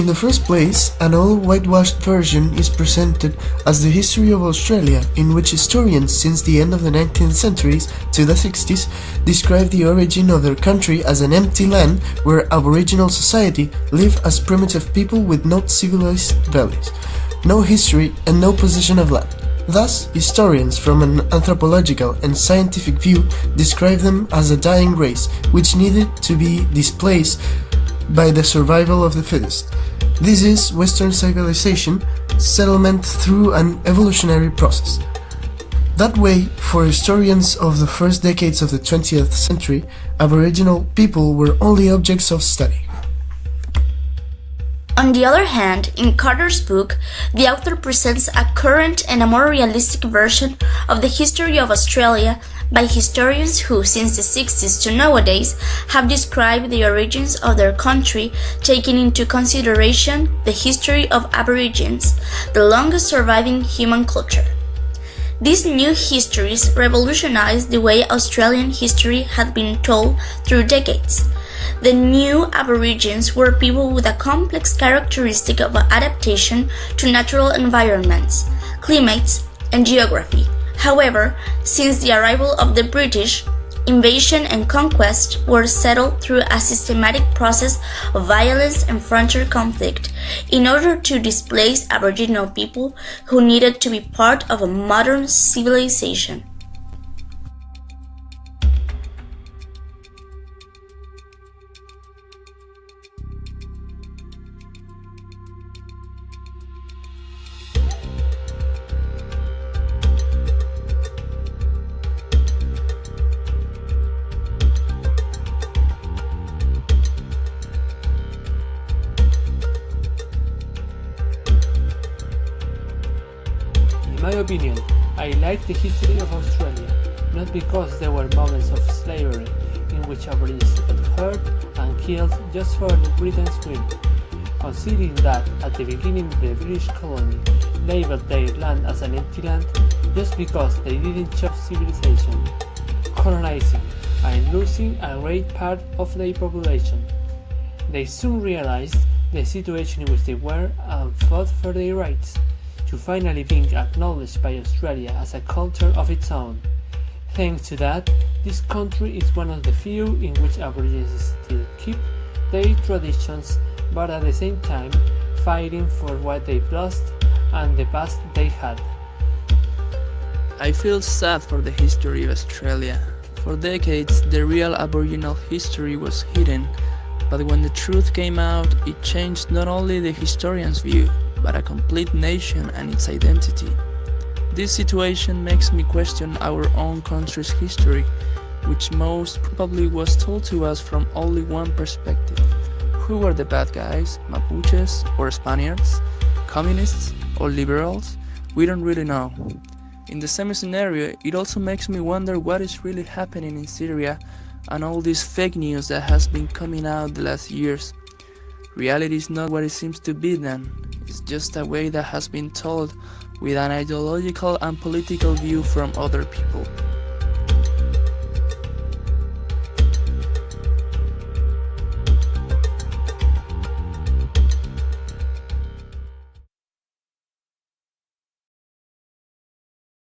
In the first place, an all-whitewashed version is presented as the history of Australia, in which historians since the end of the 19th century to the 60s describe the origin of their country as an empty land where Aboriginal society live as primitive people with no civilized values, no history and no possession of land. Thus, historians from an anthropological and scientific view describe them as a dying race which needed to be displaced by the survival of the fittest. This is Western civilization settlement through an evolutionary process. That way, for historians of the first decades of the 20th century, Aboriginal people were only objects of study. On the other hand, in Carter's book, the author presents a current and a more realistic version of the history of Australia by historians who, since the 60s to nowadays, have described the origins of their country, taking into consideration the history of Aborigines, the longest surviving human culture. These new histories revolutionized the way Australian history had been told through decades. The new Aborigines were people with a complex characteristic of adaptation to natural environments, climates, and geography. However, since the arrival of the British, invasion and conquest were settled through a systematic process of violence and frontier conflict in order to displace Aboriginal people who needed to be part of a modern civilization. In my opinion, I like the history of Australia, not because there were moments of slavery in which Aborigines got hurt and killed just for the Britain's whim. Considering that at the beginning the British colony labeled their land as an empty land just because they didn't chop civilization, colonizing and losing a great part of their population. They soon realized the situation in which they were and fought for their rights, to finally being acknowledged by Australia as a culture of its own. Thanks to that, this country is one of the few in which Aborigines still keep their traditions, but at the same time fighting for what they've lost and the past they had. I feel sad for the history of Australia. For decades, the real Aboriginal history was hidden, but when the truth came out, it changed not only the historian's view, but a complete nation and its identity. This situation makes me question our own country's history, which most probably was told to us from only one perspective. Who were the bad guys, Mapuches or Spaniards, communists or liberals? We don't really know. In the same scenario, it also makes me wonder what is really happening in Syria and all this fake news that has been coming out the last years. Reality is not what it seems to be then. It's just a way that has been told with an ideological and political view from other people.